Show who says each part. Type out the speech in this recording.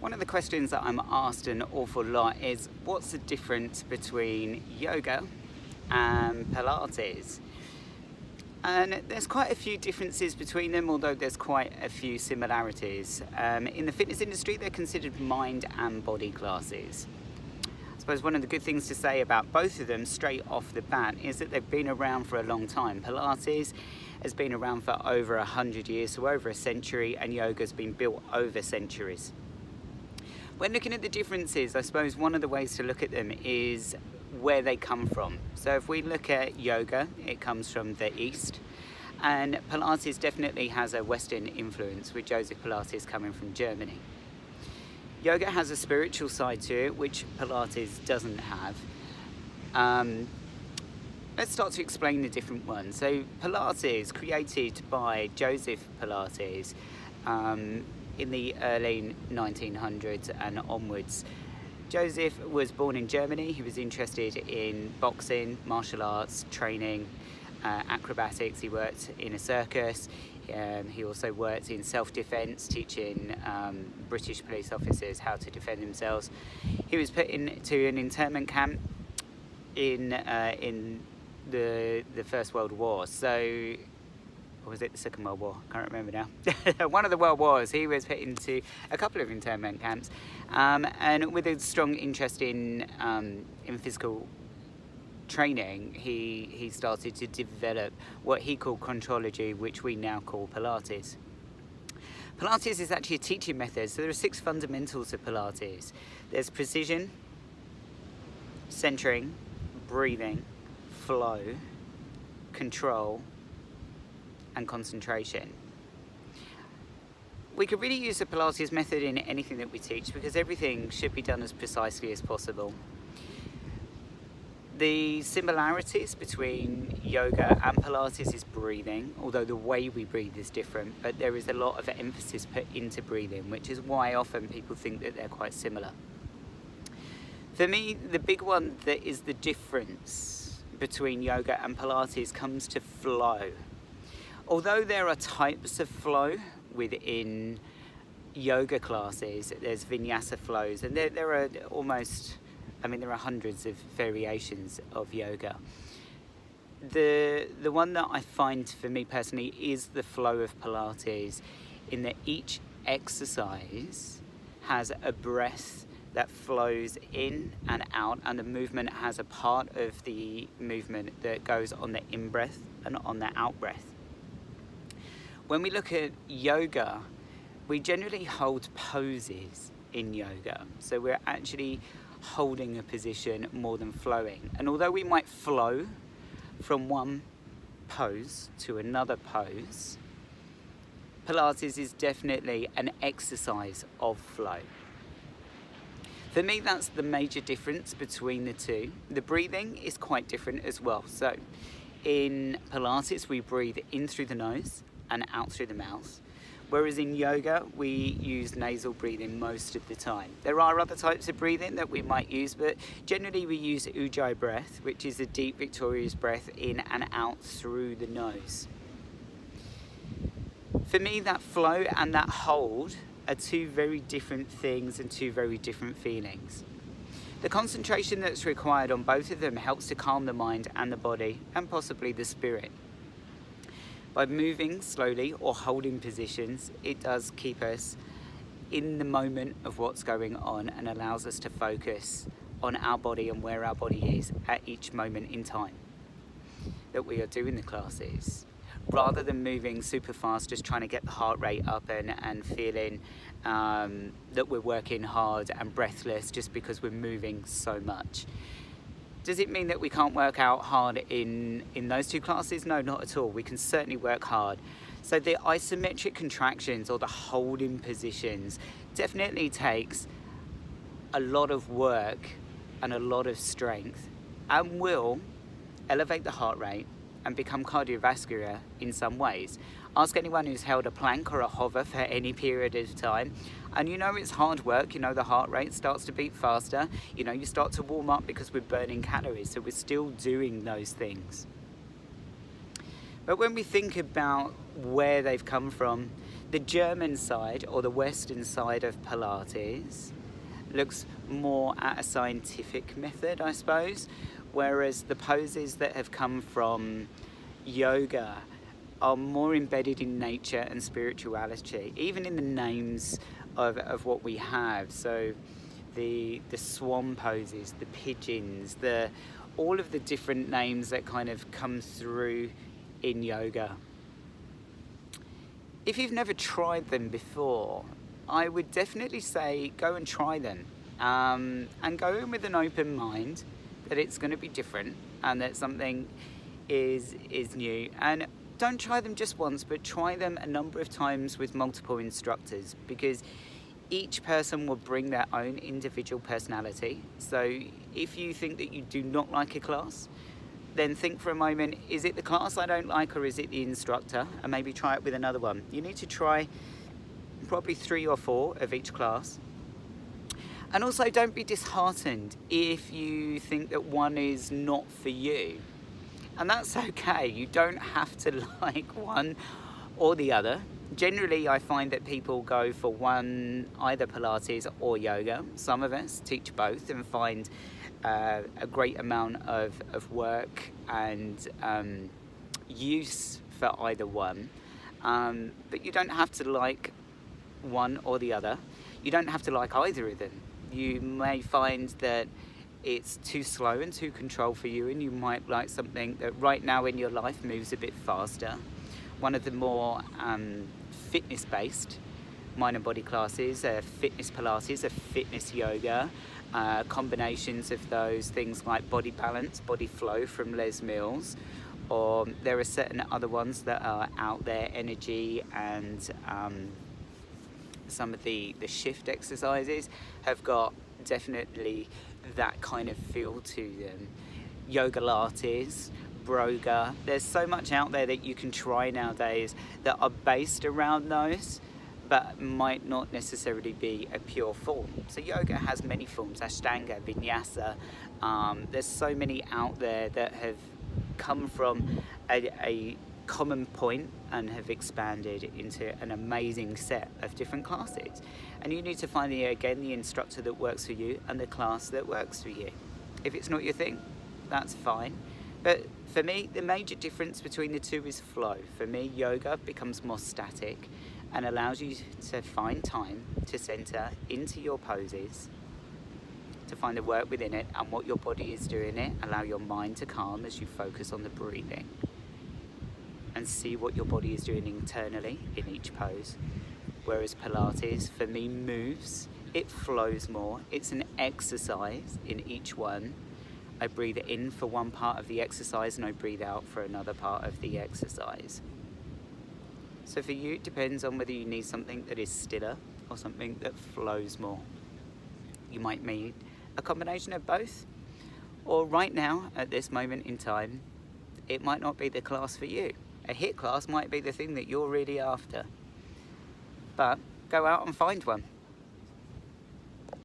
Speaker 1: One of the questions that I'm asked an awful lot is, what's the difference between yoga and Pilates? And there's quite a few differences between them, although there's quite a few similarities. In the fitness industry, they're considered mind and body classes. I suppose one of the good things to say about both of them straight off the bat is that they've been around for a long time. Pilates has been around for over 100 years, so over a century, and yoga's been built over centuries. When looking at the differences, I suppose one of the ways to look at them is where they come from. So if we look at yoga, it comes from the East, and Pilates definitely has a Western influence, with Joseph Pilates coming from Germany. Yoga has a spiritual side to it, which Pilates doesn't have. Let's start to explain the different ones. So Pilates, created by Joseph Pilates in the early 1900s and onwards. Joseph was born in Germany. He was interested in boxing, martial arts, training, acrobatics. He worked in a circus. He also worked in self-defense, teaching British police officers how to defend themselves. He was put into an internment camp in the First World War. So, or was it the Second World War? I can't remember now. One of the World Wars. He was put into a couple of internment camps, and with a strong interest in physical training, he started to develop what he called contrology, which we now call Pilates. Pilates is actually a teaching method, so there are 6 fundamentals of Pilates. There's precision, centering, breathing, flow, control, and concentration. We could really use the Pilates method in anything that we teach, because everything should be done as precisely as possible. The similarities between yoga and Pilates is breathing, although the way we breathe is different, but there is a lot of emphasis put into breathing, which is why often people think that they're quite similar. For me, the big one that is the difference between yoga and Pilates comes to flow. Although there are types of flow within yoga classes, there's vinyasa flows, and there are hundreds of variations of yoga. The one that I find for me personally is the flow of Pilates, in that each exercise has a breath that flows in and out, and the movement has a part of the movement that goes on the in-breath and on the out-breath. When we look at yoga, we generally hold poses in yoga. So we're actually holding a position more than flowing. And although we might flow from one pose to another pose, Pilates is definitely an exercise of flow. For me, that's the major difference between the two. The breathing is quite different as well. So in Pilates, we breathe in through the nose and out through the mouth, whereas in yoga we use nasal breathing most of the time. There are other types of breathing that we might use, but generally we use Ujjayi breath, which is a deep, victorious breath in and out through the nose. For me, that flow and that hold are 2 very different things and 2 very different feelings. The concentration that's required on both of them helps to calm the mind and the body, and possibly the spirit. By moving slowly or holding positions, it does keep us in the moment of what's going on and allows us to focus on our body and where our body is at each moment in time that we are doing the classes, rather than moving super fast, just trying to get the heart rate up and feeling that we're working hard and breathless just because we're moving so much. Does it mean that we can't work out hard in those 2 classes? No, not at all. We can certainly work hard. So the isometric contractions, or the holding positions, definitely takes a lot of work and a lot of strength, and will elevate the heart rate and become cardiovascular in some ways. Ask anyone who's held a plank or a hover for any period of time, and you know it's hard work. You know the heart rate starts to beat faster. You know you start to warm up because we're burning calories, so we're still doing those things. But when we think about where they've come from, The German side, or the Western side of Pilates, looks more at a scientific method, I suppose, whereas the poses that have come from yoga are more embedded in nature and spirituality, even in the names of what we have. So the swan poses, the pigeons, all of the different names that kind of come through in yoga. If you've never tried them before, I would definitely say go and try them, and go in with an open mind that it's going to be different and that something is new. And don't try them just once, but try them a number of times with multiple instructors, because each person will bring their own individual personality. So if you think that you do not like a class, then think for a moment, is it the class I don't like, or is it the instructor? And maybe try it with another one. You need to try probably 3 or 4 of each class. And also, don't be disheartened if you think that one is not for you. And that's okay. You don't have to like one or the other. Generally, I find that people go for one, either Pilates or yoga. Some of us teach both and find a great amount of work and use for either one. But you don't have to like one or the other. You don't have to like either of them. You may find that it's too slow and too controlled for you, and you might like something that right now in your life moves a bit faster. One of the more fitness-based mind and body classes, fitness Pilates, fitness yoga, combinations of those things like body balance, body flow from Les Mills, or there are certain other ones that are out there, energy, and some of the shift exercises have got definitely that kind of feel to them. Yoga lattes, broga, there's so much out there that you can try nowadays that are based around those, but might not necessarily be a pure form. So yoga has many forms, Ashtanga, Vinyasa. There's so many out there that have come from a common point and have expanded into an amazing set of different classes. And you need to find the instructor that works for you and the class that works for you. If it's not your thing, that's fine. But for me, the major difference between the two is flow. For me, yoga becomes more static and allows you to find time to center into your poses, to find the work within it and what your body is doing it. Allow your mind to calm as you focus on the breathing and see what your body is doing internally in each pose. Whereas Pilates, for me, moves, it flows more. It's an exercise in each one. I breathe in for one part of the exercise and I breathe out for another part of the exercise. So for you, it depends on whether you need something that is stiller or something that flows more. You might need a combination of both, or right now, at this moment in time, it might not be the class for you. A HIIT class might be the thing that you're really after. But go out and find one.